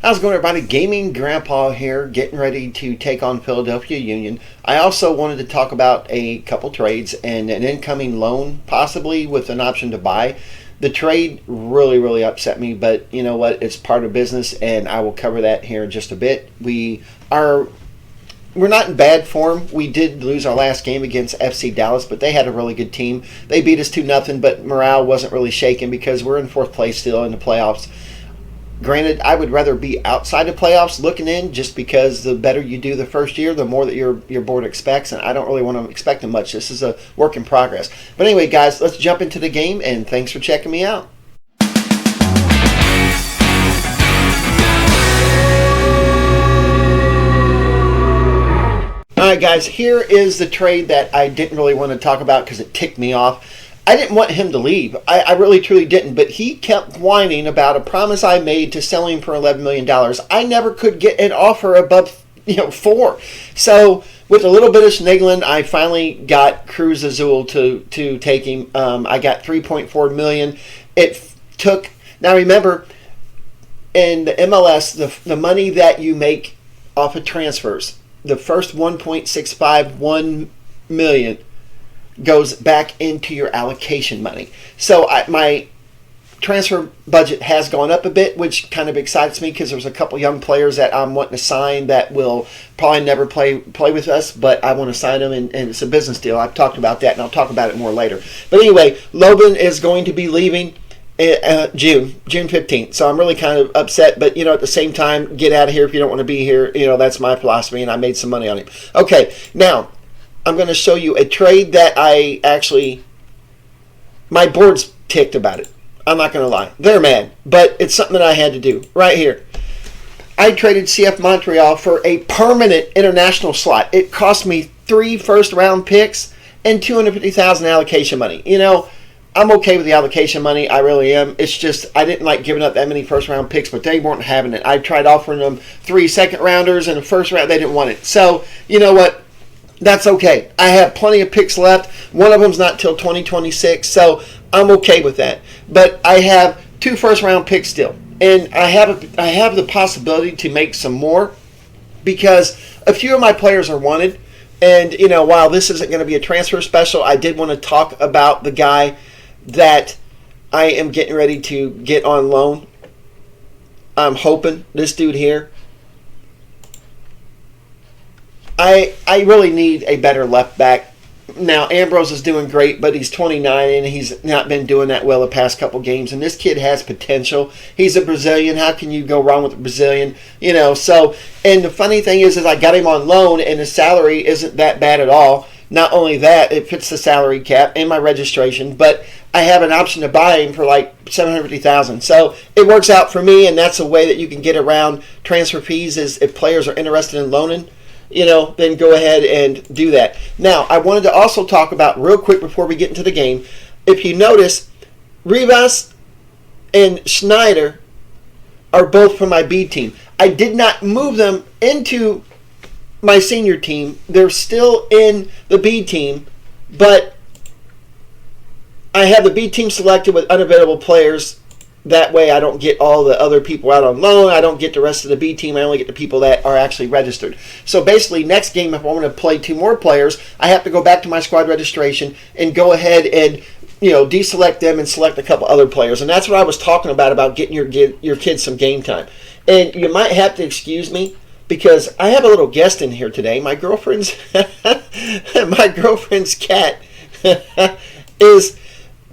How's it going, everybody? Gaming Grandpa here, getting ready to take on Philadelphia Union. I also wanted to talk about a couple trades and an incoming loan, possibly with an option to buy. The trade really upset me, but you know what? It's part of business, and I will cover that here in just a bit. We're not in bad form. We did lose our last game against FC Dallas, but they had a really good team. They beat us 2-0, but morale wasn't really shaken because we're in fourth place still in the playoffs. Granted, I would rather be outside the playoffs looking in, just because the better you do the first year, the more that your board expects, and I don't really want to expect them much. This is a work in progress. But anyway, guys, let's jump into the game, and thanks for checking me out. Alright guys, here is the trade that I didn't really want to talk about because it ticked me off. I didn't want him to leave. I really truly didn't, but he kept whining about a promise I made to sell him for $11 million. I never could get an offer above 4. So with a little bit of snigling, I finally got Cruz Azul to take him. I got $3.4 million. It took, now remember, in the MLS, the money that you make off of transfers, the first 1.651 million goes back into your allocation money. So my transfer budget has gone up a bit, which kind of excites me because there's a couple young players that I'm wanting to sign that will probably never play with us, but I want to sign them, and it's a business deal. I've talked about that, and I'll talk about it more later. But anyway, Loban is going to be leaving June 15th. So I'm really kind of upset, but at the same time, get out of here if you don't want to be here. That's my philosophy, and I made some money on him. Okay, now I'm going to show you a trade that my board's ticked about it. I'm not going to lie. They're mad, but it's something that I had to do right here. I traded CF Montreal for a permanent international slot. It cost me 3 first-round picks and $250,000 allocation money. I'm okay with the allocation money. I really am. It's just I didn't like giving up that many first-round picks, but they weren't having it. I tried offering them 3 second-rounders and a first round. They didn't want it. So, you know what? That's okay. I have plenty of picks left. One of them's not till 2026, so I'm okay with that. But I have 2 first-round picks still, and I have the possibility to make some more because a few of my players are wanted. And while this isn't going to be a transfer special, I did want to talk about the guy that I am getting ready to get on loan. I'm hoping this dude here. I really need a better left back. Now, Ambrose is doing great, but he's 29 and he's not been doing that well the past couple games. And this kid has potential. He's a Brazilian. How can you go wrong with a Brazilian? So, and the funny thing is I got him on loan and his salary isn't that bad at all. Not only that, it fits the salary cap and my registration, but I have an option to buy him for like $750,000. So it works out for me, and that's a way that you can get around transfer fees is if players are interested in loaning. Then go ahead and do that. Now, I wanted to also talk about, real quick before we get into the game, if you notice, Rivas and Schneider are both from my B team. I did not move them into my senior team. They're still in the B team, but I have the B team selected with unavailable players. That way I don't get all the other people out on loan. I don't get the rest of the B team. I only get the people that are actually registered. So basically, next game, if I want to play 2 more players, I have to go back to my squad registration and go ahead and deselect them and select a couple other players. And that's what I was talking about getting your kids some game time. And you might have to excuse me because I have a little guest in here today. My girlfriend's cat is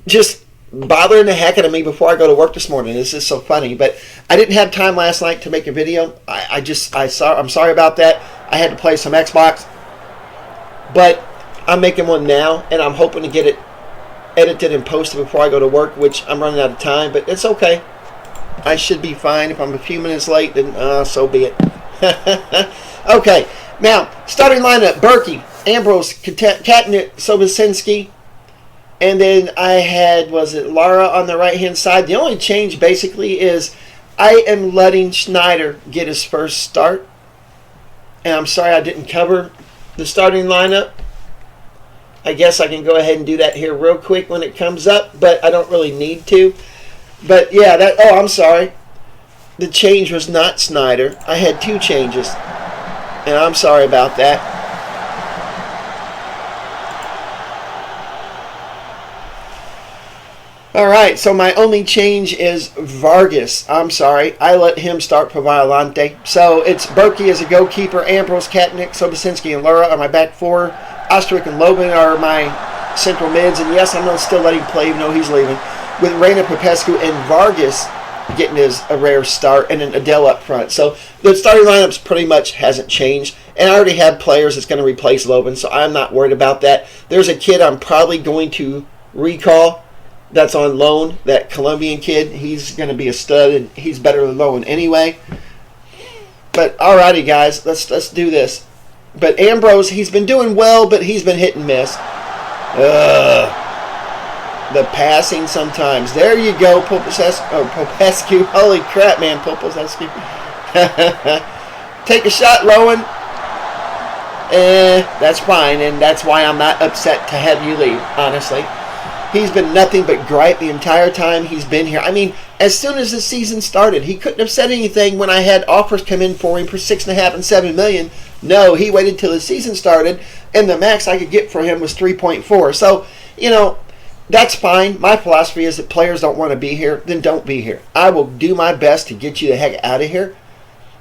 just bothering the heck out of me before I go to work this morning. This is so funny, but I didn't have time last night to make a video. I'm sorry about that. I had to play some Xbox, but I'm making one now, and I'm hoping to get it edited and posted before I go to work, which I'm running out of time, but it's okay. I should be fine. If I'm a few minutes late, then so be it. Okay, now starting lineup: Berkey, Ambrose, Katnit, Sobocinski. And then I had, Lara on the right-hand side. The only change basically is I am letting Schneider get his first start. And I'm sorry I didn't cover the starting lineup. I guess I can go ahead and do that here real quick when it comes up, but I don't really need to. But yeah, I'm sorry. The change was not Snyder. I had 2 changes, and I'm sorry about that. Alright, so my only change is Vargas. I'm sorry. I let him start for Violante. So it's Berkey as a goalkeeper, Ambrose, Katnick, Sobocinski, and Lura are my back 4. Osterich and Loban are my central mids. And yes, I'm going to still let him play even though he's leaving. With Reina, Popescu, and Vargas getting a rare start, and then Adele up front. So the starting lineups pretty much hasn't changed. And I already have players that's going to replace Loban, so I'm not worried about that. There's a kid I'm probably going to recall that's on loan, that Colombian kid. He's going to be a stud, and he's better than Lowen anyway. But alrighty, guys, let's do this. But Ambrose, he's been doing well, but he's been hit and miss. The passing sometimes. There you go, Popescu. Holy crap, man, Popescu. Take a shot, Lowen. That's fine, and that's why I'm not upset to have you leave, honestly. He's been nothing but gripe the entire time he's been here. I mean, as soon as the season started, he couldn't have said anything when I had offers come in for him for $6.5 and $7 million. No, he waited till the season started, and the max I could get for him was 3.4. So, you know, that's fine. My philosophy is that players don't want to be here, then don't be here. I will do my best to get you the heck out of here,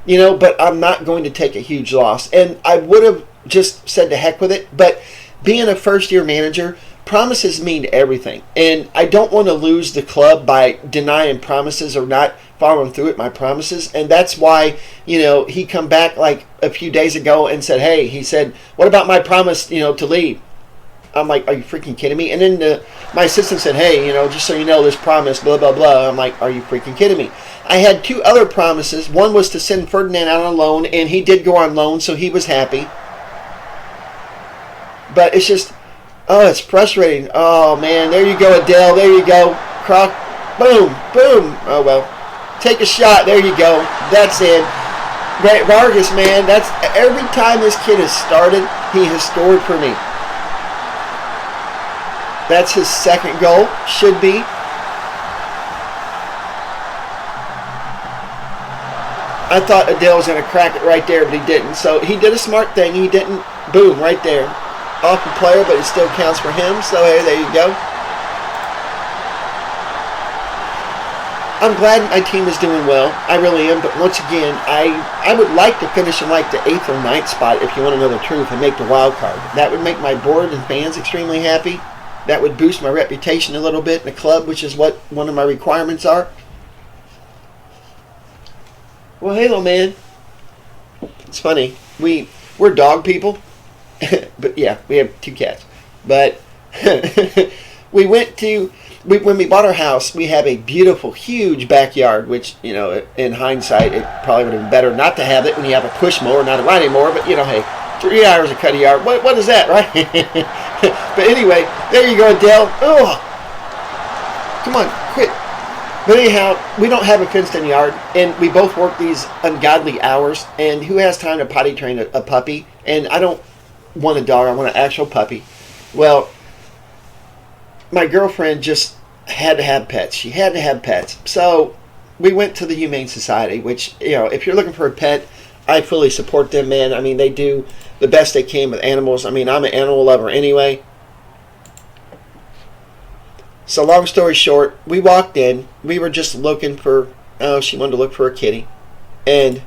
you know, but I'm not going to take a huge loss. And I would have just said to heck with it, but being a first-year manager, promises mean everything, and I don't want to lose the club by denying promises or not following through with my promises. And that's why, you know, he come back like a few days ago and said, hey, he said, what about my promise, you know, to leave? I'm like, are you freaking kidding me? And then my assistant said, hey, you know, just so you know, this promise, blah, blah, blah. I'm like, are you freaking kidding me? I had 2 other promises. One was to send Ferdinand out on loan, and he did go on loan, so he was happy. But it's just, oh, it's frustrating. Oh, man. There you go, Adele. There you go. Croc. Boom. Boom. Oh, well. Take a shot. There you go. That's it. Vargas, man. That's every time this kid has started, he has scored for me. That's his 2nd goal. Should be. I thought Adele was going to crack it right there, but he didn't. So he did a smart thing. He didn't. Boom. Right there. Off the player, but it still counts for him. So, hey, there you go. I'm glad my team is doing well. I really am. But once again, I would like to finish in like the 8th or 9th spot, if you want to know the truth, and make the wild card. That would make my board and fans extremely happy. That would boost my reputation a little bit in the club, which is what one of my requirements are. Well, Halo, man. It's funny. We're dog people. But yeah, we have 2 cats. But when we bought our house, we have a beautiful, huge backyard, which, you know, in hindsight, it probably would have been better not to have it when you have a push mower, not a ride anymore. But, you know, hey, 3 hours to cut a yard. What is that, right? But anyway, there you go, Adele. Oh, come on, quit. But anyhow, we don't have a fenced-in yard, and we both work these ungodly hours. And who has time to potty train a puppy? And I don't want a dog. I want an actual puppy. Well, my girlfriend just had to have pets. She had to have pets. So we went to the Humane Society, which, you know, if you're looking for a pet, I fully support them, man. I mean, they do the best they can with animals. I mean, I'm an animal lover anyway. So long story short, we walked in. We were just looking for, she wanted to look for a kitty. And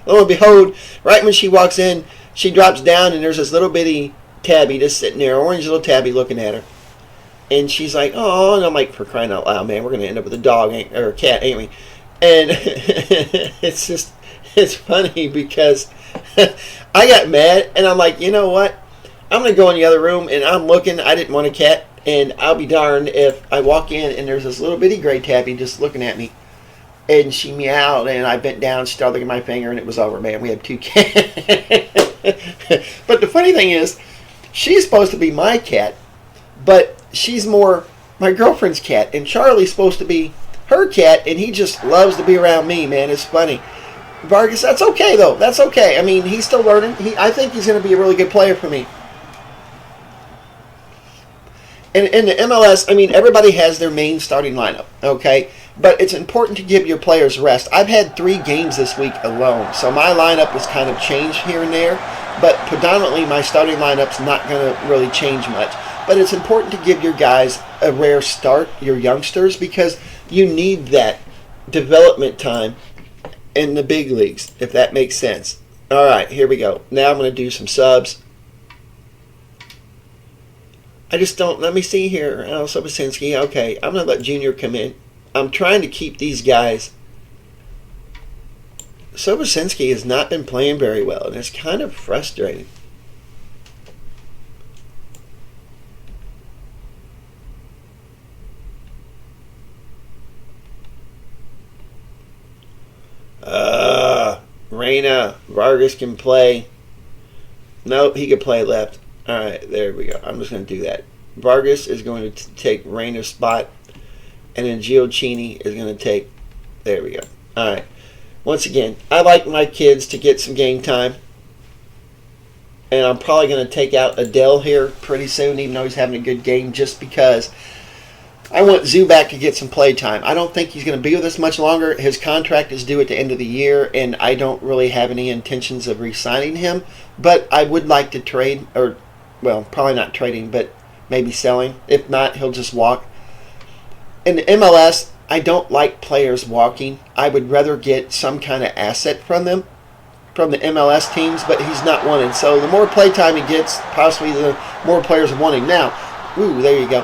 lo and behold, right when she walks in, she drops down and there's this little bitty tabby just sitting there, orange little tabby looking at her. And she's like, oh, and I'm like, for crying out loud, man, we're going to end up with a dog or a cat, ain't we? And it's funny because I got mad and I'm like, you know what? I'm going to go in the other room and I'm looking. I didn't want a cat. And I'll be darned if I walk in and there's this little bitty gray tabby just looking at me. And she meowed and I bent down, started looking at my finger, and it was over, man. We had 2 cats. But the funny thing is, she's supposed to be my cat, but she's more my girlfriend's cat. And Charlie's supposed to be her cat, and he just loves to be around me, man. It's funny. Vargas, that's okay, though. That's okay. I mean, he's still learning. I think he's going to be a really good player for me. And in the MLS, I mean, everybody has their main starting lineup, okay? But it's important to give your players rest. I've had 3 games this week alone, so my lineup has kind of changed here and there, but predominantly my starting lineup's not going to really change much. But it's important to give your guys a rare start, your youngsters, because you need that development time in the big leagues, if that makes sense. All right, here we go. Now I'm going to do some subs. I just don't, let me see here. Sobocinski, okay, I'm going to let Junior come in. I'm trying to keep these guys. Sobocinski has not been playing very well, and it's kind of frustrating. Reyna, Vargas can play. Nope, he could play left. All right, there we go. I'm just going to do that. Vargas is going to take Reyna's spot, and then Gioacchini is going to take. There we go. All right. Once again, I like my kids to get some game time, and I'm probably going to take out Adele here pretty soon, even though he's having a good game, just because I want Zubac to get some play time. I don't think he's going to be with us much longer. His contract is due at the end of the year, and I don't really have any intentions of re-signing him. But I would like to trade, or, well, probably not trading, but maybe selling. If not, he'll just walk. In the MLS, I don't like players walking. I would rather get some kind of asset from them, from the MLS teams, but he's not wanted. So the more play time he gets, possibly the more players are wanting. Now, ooh, there you go.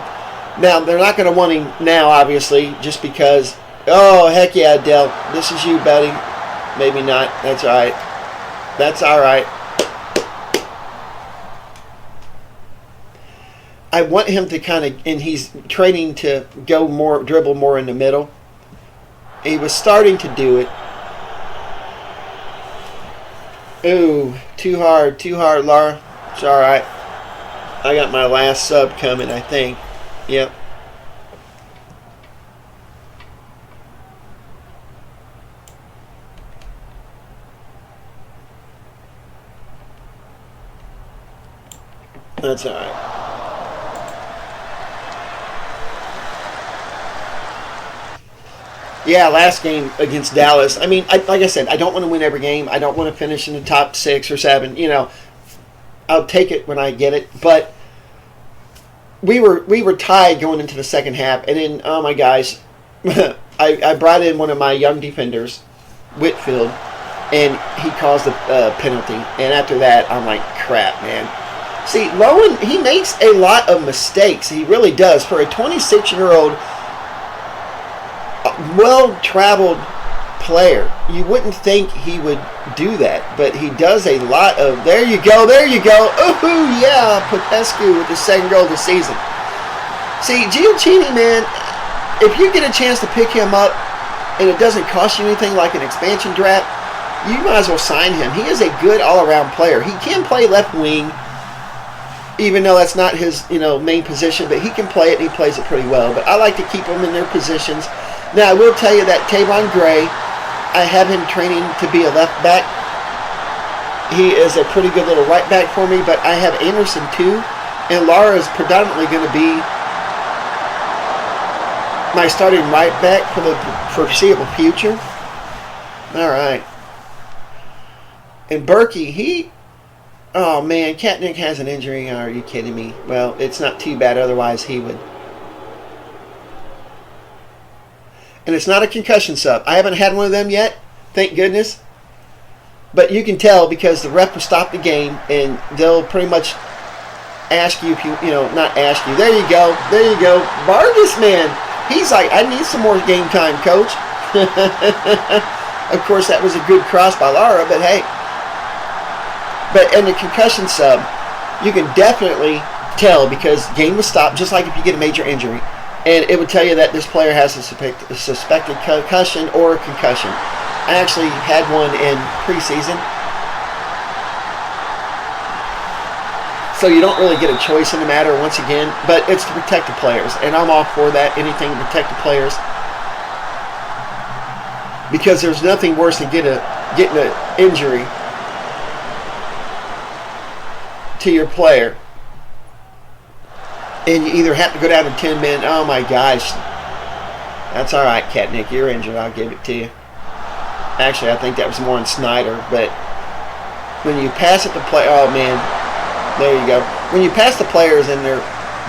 Now, they're not going to want him now, obviously, just because, oh, heck yeah, Adele, this is you, buddy. Maybe not. That's all right. That's all right. I want him to kind of, and he's training to go more, dribble more in the middle. He was starting to do it. Ooh, too hard, Laura. It's all right. I got my last sub coming, I think. Yep. That's all right. Yeah, last game against Dallas. I mean, like I said, I don't want to win every game. I don't want to finish in the top 6 or 7. You know, I'll take it when I get it. But we were tied going into the second half, and then, oh my gosh, I brought in one of my young defenders, Whitfield, and he caused a penalty. And after that, I'm like, crap, man. See, Lowen, he makes a lot of mistakes. He really does. For a 26-year-old, well-traveled player, you wouldn't think he would do that, but he does a lot of. There you go. Ooh, yeah, Popescu with the second goal of the season. See, Gioacchini, man, if you get a chance to pick him up and it doesn't cost you anything like an expansion draft, you might as well sign him. He is a good all-around player. He can play left wing, even though that's not his main position, but he can play it and he plays it pretty well. But I like to keep them in their positions. Now, I will tell you that Tavon Gray, I have him training to be a left back. He is a pretty good little right back for me, but I have Anderson too, and Lara is predominantly going to be my starting right back for the foreseeable future. All right. And Berkey, oh man, Katnick has an injury. Are you kidding me? Well, it's not too bad, otherwise he would. And it's not a concussion sub. I haven't had one of them yet, thank goodness. But you can tell because the ref will stop the game and they'll pretty much ask you if not ask you. There you go. Vargas, man, he's like, I need some more game time, coach. Of course, that was a good cross by Lara, but hey. But in the concussion sub, you can definitely tell because game was stopped, just like if you get a major injury. And it would tell you that this player has a suspected concussion or a concussion. I actually had one in preseason. So you don't really get a choice in the matter once again. But it's to protect the players. And I'm all for that. Anything to protect the players. Because there's nothing worse than getting an injury to your player. and you either have to go down to 10 men. Oh my gosh. That's all right, Katnick. You're injured. I'll give it to you. Actually, I think that was more on Snyder. But when you pass it to play, oh man, there you go. When you pass the players and their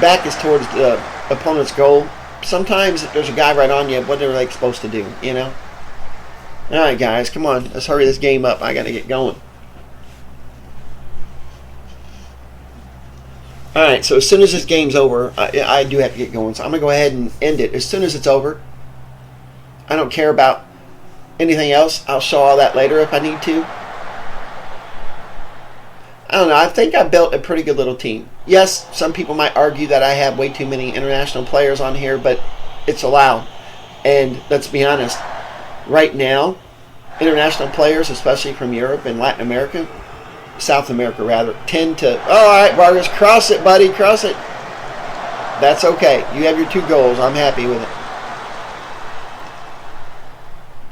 back is towards the opponent's goal, sometimes if there's a guy right on you, what are they supposed to do? You know. All right, guys, come on. Let's hurry this game up. I got to get going. All right, so as soon as this game's over, I do have to get going. So I'm going to go ahead and end it as soon as it's over. I don't care about anything else. I'll show all that later if I need to. I don't know. I think I built a pretty good little team. Yes, some people might argue that I have way too many international players on here, but it's allowed. And let's be honest, right now, international players, especially from Europe and Latin America, South America rather, tend to, all right, Vargas, cross it, buddy, cross it. That's okay. You have your 2 goals. I'm happy with it.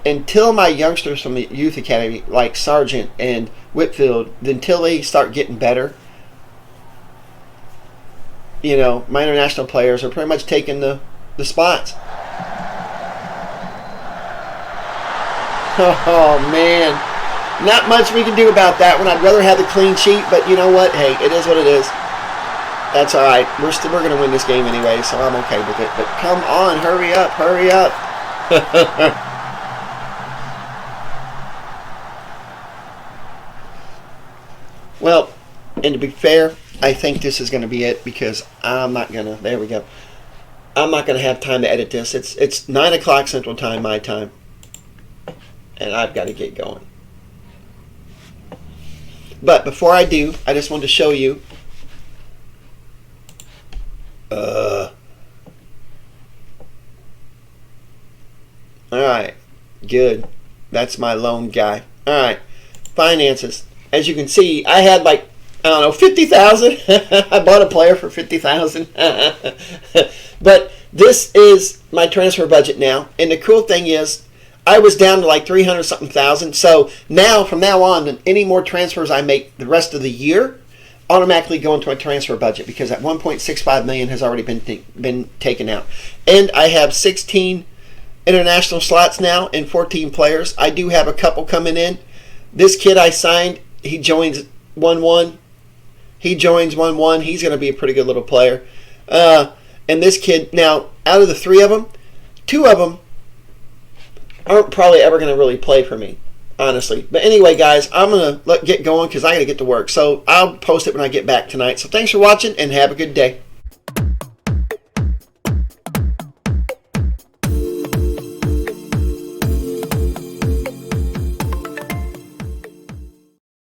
Until my youngsters from the youth academy, like Sargent and Whitfield, until they start getting better, you know, my international players are pretty much taking the spots. Oh, man. Not much we can do about that one. I'd rather have the clean sheet, but you know what? Hey, it is what it is. That's all right. We're going to win this game anyway, so I'm okay with it. But come on, hurry up, hurry up. Well, and to be fair, I think this is going to be it because I'm not going to, there we go. I'm not going to have time to edit this. It's 9 o'clock Central Time, my time. And I've got to get going. But before I do, I just wanted to show you. Alright. Good. That's my loan guy. Alright. Finances. As you can see, I had like, I don't know, 50,000. I bought a player for 50,000. But this is my transfer budget now. And the cool thing is, I was down to like 300 something thousand. So now, from now on, any more transfers I make the rest of the year automatically go into my transfer budget because that 1.65 million has already been taken out. And I have 16 international slots now and 14 players. I do have a couple coming in. This kid I signed, he joins 1-1. He joins 1-1. He's going to be a pretty good little player. And this kid, now, out of the 3 of them, 2 of them aren't probably ever going to really play for me, honestly. But anyway, guys, I'm going to get going because I got to get to work. So I'll post it when I get back tonight. So thanks for watching and have a good day.